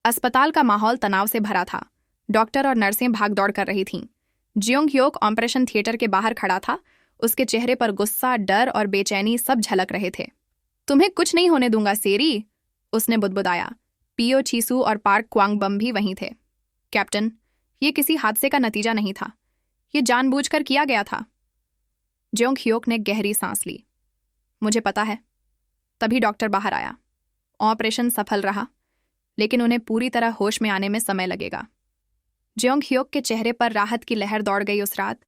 अस्पताल का माहौल तनाव से भरा था। डॉक्टर और नर्सें भागदौड़ कर रही थीं। जियोंग ह्योक ऑपरेशन थिएटर के बाहर खड़ा था। उसके चेहरे पर गुस्सा, डर और बेचैनी सब झलक रहे थे। तुम्हें कुछ नहीं होने दूंगा सेरी, उसने बुदबुदाया। पियो चीसू और पार्क क्वांगबम भी वहीं थे। कैप्टन, ये किसी हादसे का नतीजा नहीं था, ये जानबूझकर किया गया था। जियोंग ह्योक ने गहरी सांस ली। मुझे पता है। तभी डॉक्टर बाहर आया। ऑपरेशन सफल रहा, लेकिन उन्हें पूरी तरह होश में आने में समय लगेगा। जियोंग ह्योक के चेहरे पर राहत की लहर दौड़ गई उस रात।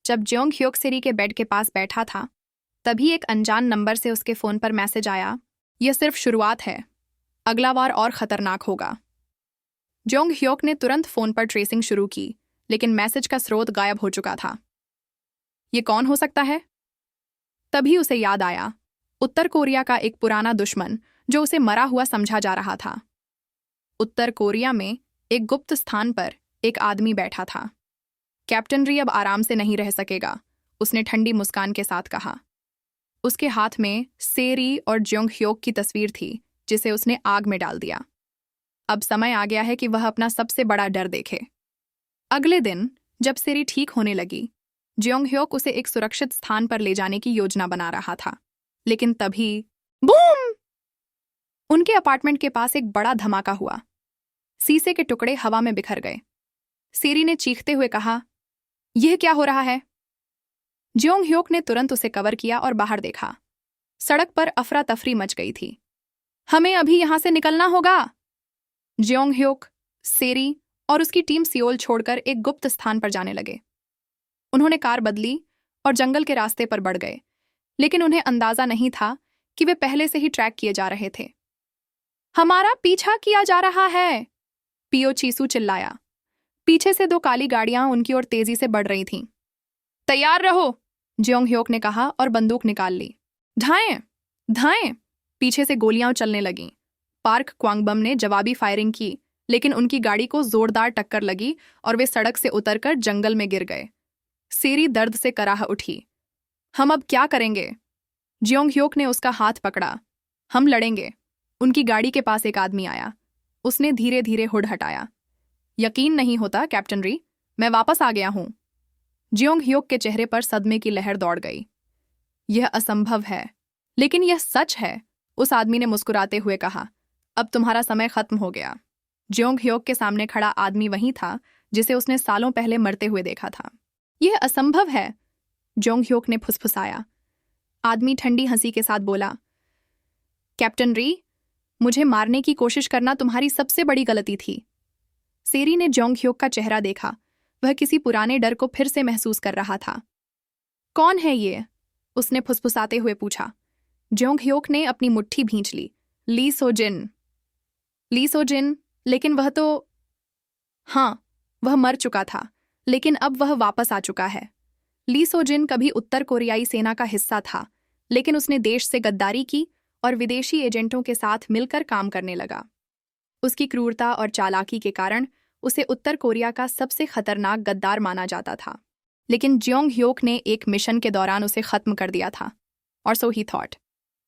जब जियोंग ह्योक सिरी के बेड के पास बैठा था, तभी एक अनजान नंबर से उसके फोन पर मैसेज आया। यह सिर्फ शुरुआत है, अगला वार और खतरनाक होगा। जियोंग ह्योक ने तुरंत फोन पर ट्रेसिंग शुरू की, लेकिन मैसेज का स्रोत गायब हो चुका था। ये कौन हो सकता है? तभी उसे याद आया, उत्तर कोरिया का एक पुराना दुश्मन जो उसे मरा हुआ समझा जा रहा था। उत्तर कोरिया में एक गुप्त स्थान पर एक आदमी बैठा था। कैप्टन री अब आराम से नहीं रह सकेगा, उसने ठंडी मुस्कान के साथ कहा। उसके हाथ में सेरी और जियोंग ह्योक की तस्वीर थी, जिसे उसने आग में डाल दिया। अब समय आ गया है कि वह अपना सबसे बड़ा डर देखे। अगले दिन जब सेरी ठीक होने लगी, जियोंग ह्योक उसे एक सुरक्षित स्थान पर ले जाने की योजना बना रहा था। लेकिन तभी बूम! उनके अपार्टमेंट के पास एक बड़ा धमाका हुआ। शीशे के टुकड़े हवा में बिखर गए। सेरी ने चीखते हुए कहा, यह क्या हो रहा है? जियोंग ह्योक ने तुरंत उसे कवर किया और बाहर देखा। सड़क पर अफरा तफरी मच गई थी। हमें अभी यहां से निकलना होगा। जियोंग ह्योक, सेरी और उसकी टीम सियोल छोड़कर एक गुप्त स्थान पर जाने लगे। उन्होंने कार बदली और जंगल के रास्ते पर बढ़ गए, लेकिन उन्हें अंदाजा नहीं था कि वे पहले से ही ट्रैक किए जा रहे थे। हमारा पीछा किया जा रहा है, पियो चीसू चिल्लाया। पीछे से दो काली गाड़ियां उनकी ओर तेजी से बढ़ रही थीं। तैयार रहो, जियोंग ह्योक ने कहा और बंदूक निकाल ली। धाएं, धाएं! पीछे से गोलियां चलने लगीं। पार्क क्वांगबम ने जवाबी फायरिंग की, लेकिन उनकी गाड़ी को जोरदार टक्कर लगी और वे सड़क से उतरकर जंगल में गिर गए। सेरी दर्द से कराह उठी। हम अब क्या करेंगे? जियोंग ह्योक ने उसका हाथ पकड़ा। हम लड़ेंगे। उनकी गाड़ी के पास एक आदमी आया। उसने धीरे धीरे हुड हटाया। यकीन नहीं होता कैप्टन री, मैं वापस आ गया हूं। जियोंग ह्योक के चेहरे पर सदमे की लहर दौड़ गई। यह असंभव है, लेकिन यह सच है, उस आदमी ने मुस्कुराते हुए कहा। अब तुम्हारा समय खत्म हो गया। जियोंग ह्योक के सामने खड़ा आदमी वही था जिसे उसने सालों पहले मरते हुए देखा था। यह असंभव है, जियोंग ह्योक ने फुसफुसाया। आदमी ठंडी हंसी के साथ बोला, कैप्टन री, मुझे मारने की कोशिश करना तुम्हारी सबसे बड़ी गलती थी। सेरी ने जियोंग ह्योक का चेहरा देखा। वह किसी पुराने डर को फिर से महसूस कर रहा था। कौन है ये? उसने फुसफुसाते हुए पूछा। जियोंग ह्योक ने अपनी मुट्ठी भींच ली। ली सोजिन। ली सोजिन, लेकिन वह तो... हाँ, वह मर चुका था, लेकिन अब वह वापस आ चुका है। ली सोजिन कभी उत्तर कोरियाई सेना का हिस्सा था, लेकिन उसने देश से गद्दारी की और विदेशी एजेंटों के साथ मिलकर काम करने लगा। उसकी क्रूरता और चालाकी के कारण उसे उत्तर कोरिया का सबसे खतरनाक गद्दार माना जाता था। लेकिन जियोंग ह्योक ने एक मिशन के दौरान उसे खत्म कर दिया था, और सो ही थॉट।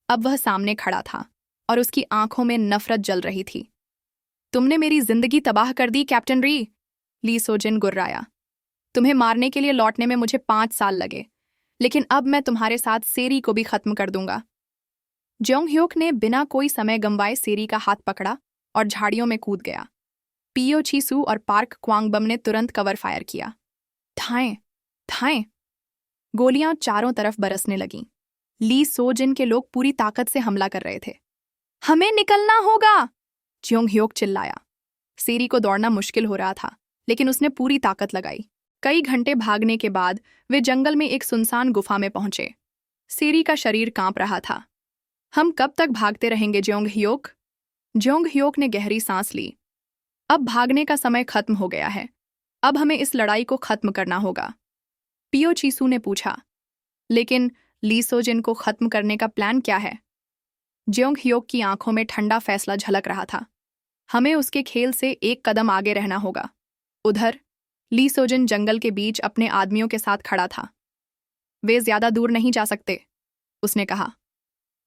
अब वह सामने खड़ा था और उसकी आंखों में नफरत जल रही थी। तुमने मेरी जिंदगी तबाह कर दी कैप्टन री, ली सोजिन गुर्राया। तुम्हें मारने के लिए लौटने में मुझे 5 साल लगे, लेकिन अब मैं तुम्हारे साथ सेरी को भी खत्म कर दूंगा। जियोंग ह्योक ने बिना कोई समय गंवाए सेरी का हाथ पकड़ा और झाड़ियों में कूद गया। पियो चीसू और पार्क क्वांगबम ने तुरंत कवर फायर किया। धाएं, धाएं! गोलियां चारों तरफ बरसने लगीं। ली सोजिन के लोग पूरी ताकत से हमला कर रहे थे। हमें निकलना होगा, जियोंग ह्योक चिल्लाया। सेरी को दौड़ना मुश्किल हो रहा था, लेकिन उसने पूरी ताकत लगाई। कई घंटे भागने के बाद वे जंगल में एक सुनसान गुफा में पहुंचे। सेरी का शरीर कांप रहा था। हम कब तक भागते रहेंगे जियोंग ह्योक? जियोंग ह्योक ने गहरी सांस ली। अब भागने का समय खत्म हो गया है। अब हमें इस लड़ाई को खत्म करना होगा। पियो चीसू ने पूछा, लेकिन ली सोजिन को खत्म करने का प्लान क्या है? जियोंग ह्योक की आंखों में ठंडा फैसला झलक रहा था। हमें उसके खेल से एक कदम आगे रहना होगा। उधर ली सोजिन जंगल के बीच अपने आदमियों के साथ खड़ा था। वे ज्यादा दूर नहीं जा सकते, उसने कहा।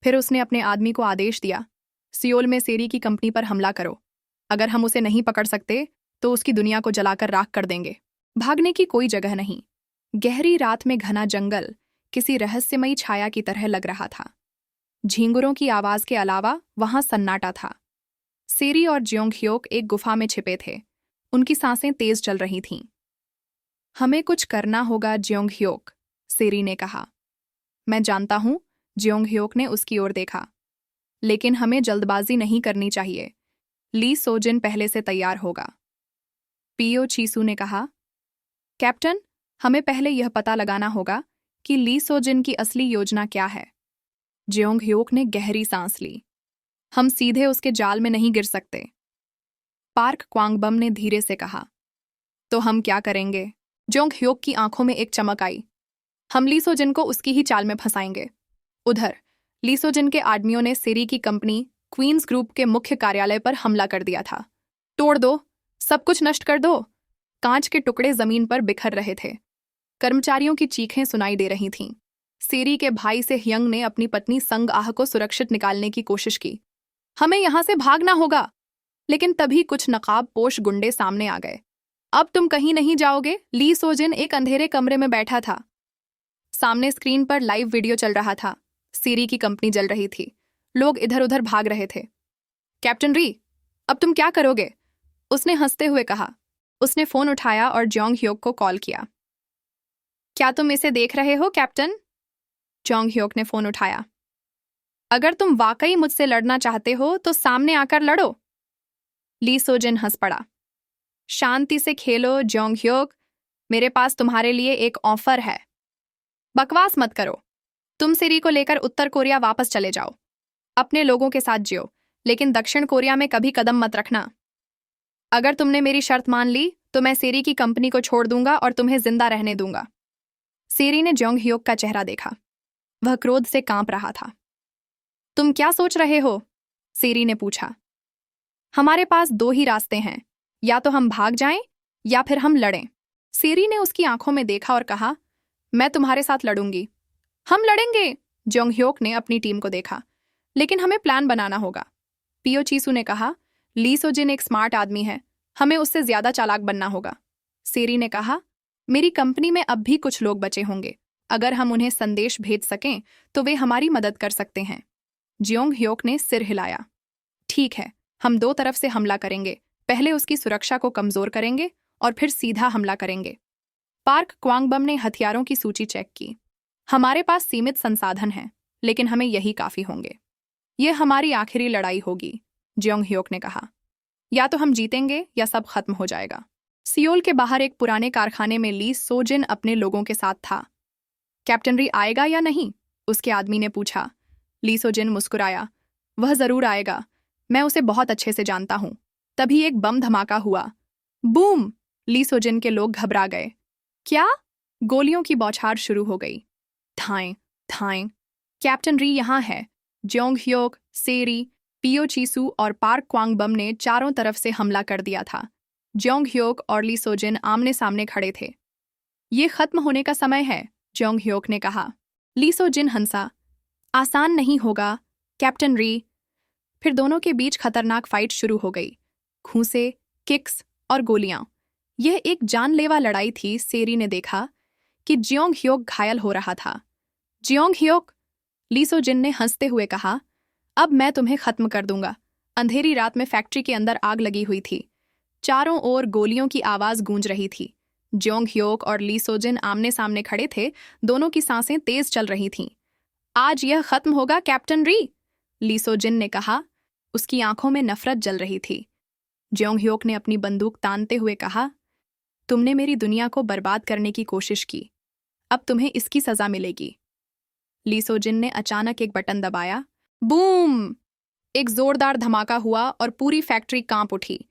फिर उसने अपने आदमी को आदेश दिया, सियोल में सेरी की कंपनी पर हमला करो। अगर हम उसे नहीं पकड़ सकते तो उसकी दुनिया को जलाकर राख कर देंगे। भागने की कोई जगह नहीं। गहरी रात में घना जंगल किसी रहस्यमयी छाया की तरह लग रहा था। झींगुरों की आवाज के अलावा वहां सन्नाटा था। सेरी और ज्योंग ह्योक एक गुफा में छिपे थे। उनकी सांसें तेज चल रही थीं। हमें कुछ करना होगा ज्योंग ह्योक, सेरी ने कहा। मैं जानता हूं, ज्योंग ह्योक ने उसकी ओर देखा। लेकिन हमें जल्दबाजी नहीं करनी चाहिए। ली सोजिन पहले से तैयार होगा। पियो चीसू ने कहा। कैप्टन, हमें पहले यह पता लगाना होगा कि ली सोजिन की असली योजना क्या है। ज्योंग ह्योक ने गहरी सांस ली। हम सीधे उसके जाल में नहीं गिर सकते। पार्क क्वांगबम ने धीरे से कहा। तो हम क्या करेंगे? ज्योंग ह्योक की आंखों में एक चमक आई। हम ली सोजिन को उसकी ही चाल में फंसाएंगे। उधर ली सोजिन के आदमियों ने सेरी की कंपनी क्वींस ग्रुप के मुख्य कार्यालय पर हमला कर दिया था। तोड़ दो, सब कुछ नष्ट कर दो। कांच के टुकड़े जमीन पर बिखर रहे थे। कर्मचारियों की चीखें सुनाई दे रही थीं। सेरी के भाई से ह्यंग ने अपनी पत्नी संग आह को सुरक्षित निकालने की कोशिश की। हमें यहां से भागना होगा। लेकिन तभी कुछ नकाब पोश गुंडे सामने आ गए। अब तुम कहीं नहीं जाओगे। ली सोजिन एक अंधेरे कमरे में बैठा था। सामने स्क्रीन पर लाइव वीडियो चल रहा था। सेरी की कंपनी जल रही थी। लोग इधर उधर भाग रहे थे। कैप्टन री, अब तुम क्या करोगे? उसने हंसते हुए कहा। उसने फोन उठाया और ज्योंग ह्योक को कॉल किया। क्या तुम इसे देख रहे हो कैप्टन? ज्योंग ह्योक ने फोन उठाया। अगर तुम वाकई मुझसे लड़ना चाहते हो तो सामने आकर लड़ो। ली सोजिन हंस पड़ा। शांति से खेलो ज्योंग ह्योक, मेरे पास तुम्हारे लिए एक ऑफर है। बकवास मत करो। तुम सेरी को लेकर उत्तर कोरिया वापस चले जाओ। अपने लोगों के साथ जियो, लेकिन दक्षिण कोरिया में कभी कदम मत रखना। अगर तुमने मेरी शर्त मान ली तो मैं सेरी की कंपनी को छोड़ दूंगा और तुम्हें जिंदा रहने दूंगा। सेरी ने ज्योंग ह्योक का चेहरा देखा। वह क्रोध से कांप रहा था। तुम क्या सोच रहे हो? सेरी ने पूछा। हमारे पास दो ही रास्ते हैं, या तो हम भाग जाएं या फिर हम लड़ें। सेरी ने उसकी आंखों में देखा और कहा, मैं तुम्हारे साथ लड़ूंगी। हम लड़ेंगे। ज्योंग ह्योक ने अपनी टीम को देखा। लेकिन हमें प्लान बनाना होगा। पियो चीसू ने कहा। ली सोजिन एक स्मार्ट आदमी है, हमें उससे ज्यादा चालाक बनना होगा। सेरी ने कहा, मेरी कंपनी में अब भी कुछ लोग बचे होंगे। अगर हम उन्हें संदेश भेज सकें तो वे हमारी मदद कर सकते हैं। ज्योंग ह्योक ने सिर हिलाया। ठीक है, हम दो तरफ से हमला करेंगे। पहले उसकी सुरक्षा को कमजोर करेंगे और फिर सीधा हमला करेंगे। पार्क क्वांगबम ने हथियारों की सूची चेक की। हमारे पास सीमित संसाधन हैं, लेकिन हमें यही काफी होंगे। यह हमारी आखिरी लड़ाई होगी, ज्योंग ह्योक ने कहा। या तो हम जीतेंगे या सब खत्म हो जाएगा। सियोल के बाहर एक पुराने कारखाने में ली सोजिन अपने लोगों के साथ था। कैप्टन री आएगा या नहीं? उसके आदमी ने पूछा। ली सोजिन मुस्कुराया। वह जरूर आएगा, मैं उसे बहुत अच्छे से जानता हूं। तभी एक बम धमाका हुआ। बूम! ली सोजिन के लोग घबरा गए। क्या? गोलियों की बौछार शुरू हो गई। धाएं धाएं। कैप्टन री यहां है। ज्योंग ह्योक, सेरी, पियो चीसू और पार्क क्वांगबम ने चारों तरफ से हमला कर दिया था। ज्योंग ह्योक और ली सोजिन आमने सामने खड़े थे। ये खत्म होने का समय है, ज्योंग ह्योक ने कहा। ली सोजिन हंसा। आसान नहीं होगा कैप्टन री। फिर दोनों के बीच खतरनाक फाइट शुरू हो गई। घूंसे, किक्स और गोलियां। यह एक जानलेवा लड़ाई थी। सेरी ने देखा कि ज्योंग ह्योक घायल हो रहा था। ज्योंग ह्योक, ली सोजिन ने हंसते हुए कहा, अब मैं तुम्हें खत्म कर दूंगा। अंधेरी रात में फैक्ट्री के अंदर आग लगी हुई थी। चारों ओर गोलियों की आवाज गूंज रही थी। ज्योंग ह्योक और ली सोजिन आमने सामने खड़े थे। दोनों की सांसें तेज चल रही थीं। आज यह खत्म होगा कैप्टन री, ली सोजिन ने कहा। उसकी आंखों में नफरत जल रही थी। ज्योंग ह्योक ने अपनी बंदूक तानते हुए कहा, तुमने मेरी दुनिया को बर्बाद करने की कोशिश की, अब तुम्हें इसकी सजा मिलेगी। ली सोजिन ने अचानक एक बटन दबाया। बूम! एक जोरदार धमाका हुआ और पूरी फैक्ट्री कांप उठी।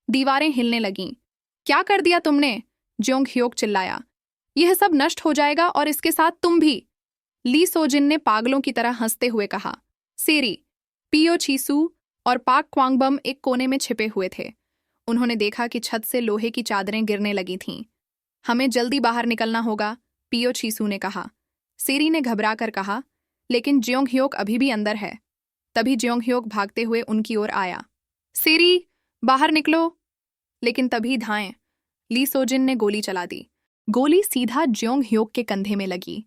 दीवारें हिलने लगीं। क्या कर दिया तुमने? ज्योंग ह्योक चिल्लाया। यह सब नष्ट हो जाएगा और इसके साथ तुम भी, ली सोजिन ने पागलों की तरह हंसते हुए कहा। सेरी, पियो चीसू और पार्क क्वांगबम एक कोने में छिपे हुए थे। उन्होंने देखा कि छत से लोहे की चादरें गिरने लगी थीं। हमें जल्दी बाहर निकलना होगा, पियो चीसू ने कहा। सेरी ने घबरा कर कहा, लेकिन ज्योंग ह्योक अभी भी अंदर है। तभी ज्योंग ह्योक भागते हुए उनकी ओर आया। सेरी, बाहर निकलो। लेकिन तभी धाएं ली सोजिन ने गोली चला दी। गोली सीधा ज्योंग ह्योक के कंधे में लगी।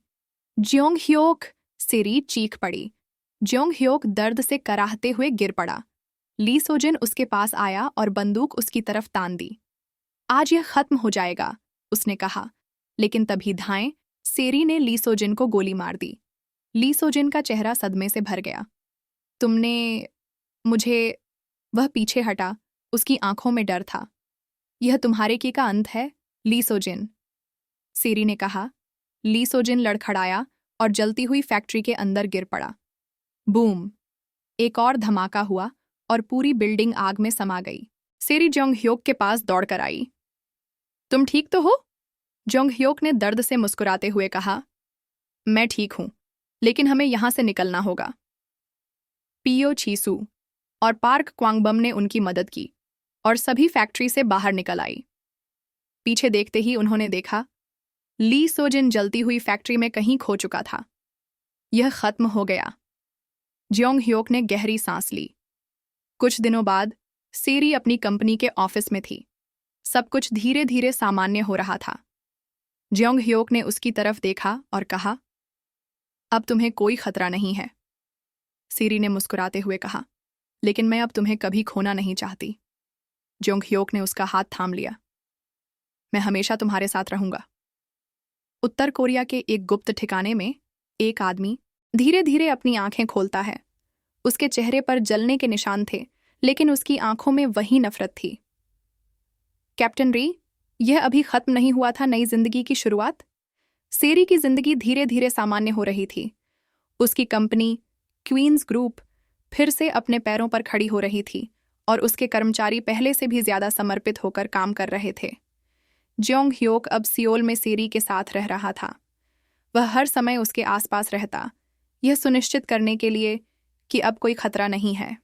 ज्योंग ह्योक! सेरी चीख पड़ी। ज्योंग ह्योक दर्द से कराहते हुए गिर पड़ा। ली सोजिन उसके पास आया और बंदूक उसकी तरफ तान दी। आज यह खत्म हो जाएगा, उसने कहा। लेकिन तभी धाएं सेरी ने ली सोजिन को गोली मार दी। ली सोजिन का चेहरा सदमे से भर गया। तुमने मुझे? वह पीछे हटा, उसकी आंखों में डर था। यह तुम्हारे की का अंत है, ली सोजिन, सेरी ने कहा। ली सोजिन लड़खड़ाया और जलती हुई फैक्ट्री के अंदर गिर पड़ा। बूम! एक और धमाका हुआ और पूरी बिल्डिंग आग में समा गई। सेरी जोंग ह्योक के पास दौड़कर आई। तुम ठीक तो हो? जोंग ह्योक ने दर्द से मुस्कुराते हुए कहा। मैं ठीक हूं, लेकिन हमें यहां से निकलना होगा। पियो छीसू और पार्क क्वांगबम ने उनकी मदद की और सभी फैक्ट्री से बाहर निकल आई। पीछे देखते ही उन्होंने देखा ली सोजिन जलती हुई फैक्ट्री में कहीं खो चुका था। यह खत्म हो गया। ज्योंग ह्योक ने गहरी सांस ली। कुछ दिनों बाद सेरी अपनी कंपनी के ऑफिस में थी। सब कुछ धीरे धीरे सामान्य हो रहा था। ज्योंग ह्योक ने उसकी तरफ देखा और कहा, अब तुम्हें कोई खतरा नहीं है। सेरी ने मुस्कुराते हुए कहा, लेकिन मैं अब तुम्हें कभी खोना नहीं चाहती। ज्योंग ह्योक ने उसका हाथ थाम लिया। मैं हमेशा तुम्हारे साथ रहूंगा। उत्तर कोरिया के एक गुप्त ठिकाने में एक आदमी धीरे धीरे अपनी आंखें खोलता है। उसके चेहरे पर जलने के निशान थे, लेकिन उसकी आंखों में वही नफरत थी। कैप्टन री, यह अभी खत्म नहीं हुआ था नई जिंदगी की शुरुआत। सेरी की जिंदगी धीरे धीरे सामान्य हो रही थी। उसकी कंपनी क्वींस ग्रुप फिर से अपने पैरों पर खड़ी हो रही थी और उसके कर्मचारी पहले से भी ज्यादा समर्पित होकर काम कर रहे थे। ज्योंग ह्योक अब सियोल में सेरी के साथ रह रहा था। वह हर समय उसके आसपास रहता, यह सुनिश्चित करने के लिए कि अब कोई खतरा नहीं है।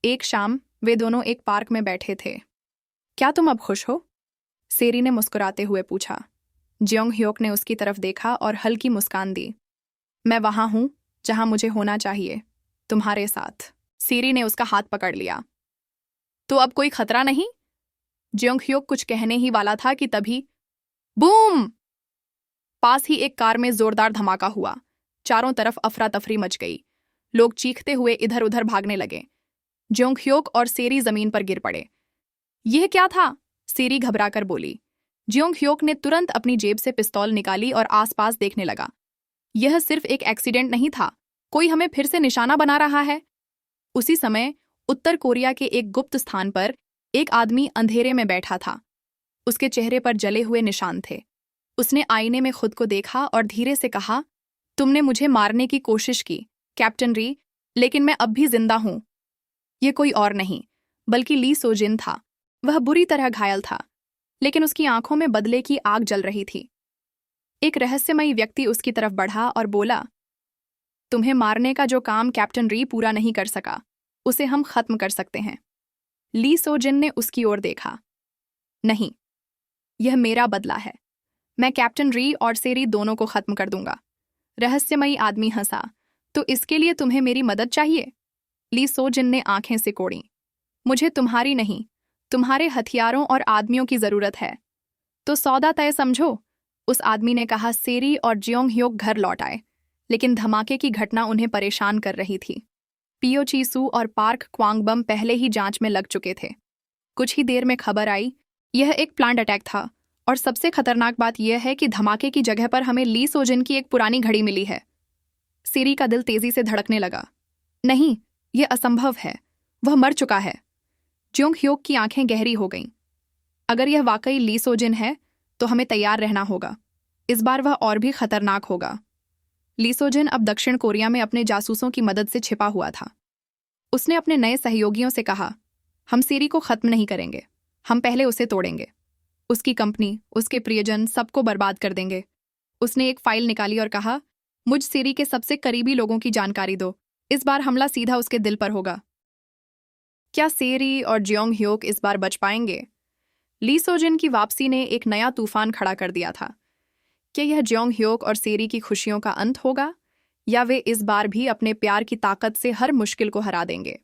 एक शाम वे दोनों एक पार्क में बैठे थे। क्या तुम अब खुश हो? सेरी ने मुस्कुराते हुए पूछा। ज्योंग ह्योक ने उसकी तरफ देखा और हल्की मुस्कान दी। मैं वहां हूं जहां मुझे होना चाहिए, तुम्हारे साथ। सेरी ने उसका हाथ पकड़ लिया। तो अब कोई खतरा नहीं? ज्योंग ह्योक कुछ कहने ही वाला था कि तभी बूम! पास ही एक कार में जोरदार धमाका हुआ। चारों तरफ अफरा तफरी मच गई। लोग चीखते हुए इधर उधर भागने लगे। ज्योंग ह्योक और सेरी जमीन पर गिर पड़े। यह क्या था? सेरी घबराकर बोली। ज्योंग ह्योक ने तुरंत अपनी जेब से पिस्तौल निकाली और आसपास देखने लगा। यह सिर्फ एक एक्सीडेंट नहीं था, कोई हमें फिर से निशाना बना रहा है। उसी समय उत्तर कोरिया के एक गुप्त स्थान पर एक आदमी अंधेरे में बैठा था। उसके चेहरे पर जले हुए निशान थे। उसने आईने में खुद को देखा और धीरे से कहा, तुमने मुझे मारने की कोशिश की, कैप्टन री, लेकिन मैं अब भी जिंदा हूं। यह कोई और नहीं, बल्कि ली सोजिन था। वह बुरी तरह घायल था, लेकिन उसकी आंखों में बदले की आग जल रही थी। एक रहस्यमयी व्यक्ति उसकी तरफ बढ़ा और बोला, तुम्हें मारने का जो काम कैप्टन री पूरा नहीं कर सका, उसे हम खत्म कर सकते हैं। ली सोजिन ने उसकी ओर देखा। नहीं, यह मेरा बदला है। मैं कैप्टन री और सेरी दोनों को खत्म कर दूंगा। रहस्यमयी आदमी हंसा। तो इसके लिए तुम्हें मेरी मदद चाहिए? ली सोजिन ने आंखें सिकोड़ी। मुझे तुम्हारी नहीं, तुम्हारे हथियारों और आदमियों की जरूरत है। तो सौदा तय समझो, उस आदमी ने कहा। सेरी और ज्योंग ह्योक घर लौट आए, लेकिन धमाके की घटना उन्हें परेशान कर रही थी। पियो चीसू और पार्क क्वांगबम पहले ही जांच में लग चुके थे। कुछ ही देर में खबर आई, यह एक प्लांट अटैक था, और सबसे खतरनाक बात यह है कि धमाके की जगह पर हमें ली सोजिन की एक पुरानी घड़ी मिली है। सेरी का दिल तेजी से धड़कने लगा। नहीं, यह असंभव है, वह मर चुका है। ज्योंग ह्योक की आंखें गहरी हो गईं। अगर यह वाकई ली सोजिन है, तो हमें तैयार रहना होगा। इस बार वह और भी खतरनाक होगा। ली सोजिन अब दक्षिण कोरिया में अपने जासूसों की मदद से छिपा हुआ था। उसने अपने नए सहयोगियों से कहा, हम सेरी को खत्म नहीं करेंगे, हम पहले उसे तोड़ेंगे। उसकी कंपनी, उसके प्रियजन, सबको बर्बाद कर देंगे। उसने एक फाइल निकाली और कहा, मुझ सेरी के सबसे करीबी लोगों की जानकारी दो, इस बार हमला सीधा उसके दिल पर होगा। क्या सेरी और ज्योंग ह्योक इस बार बच पाएंगे? ली सोजिन की वापसी ने एक नया तूफान खड़ा कर दिया था। क्या यह ज्योंग ह्योक और सेरी की खुशियों का अंत होगा, या वे इस बार भी अपने प्यार की ताकत से हर मुश्किल को हरा देंगे?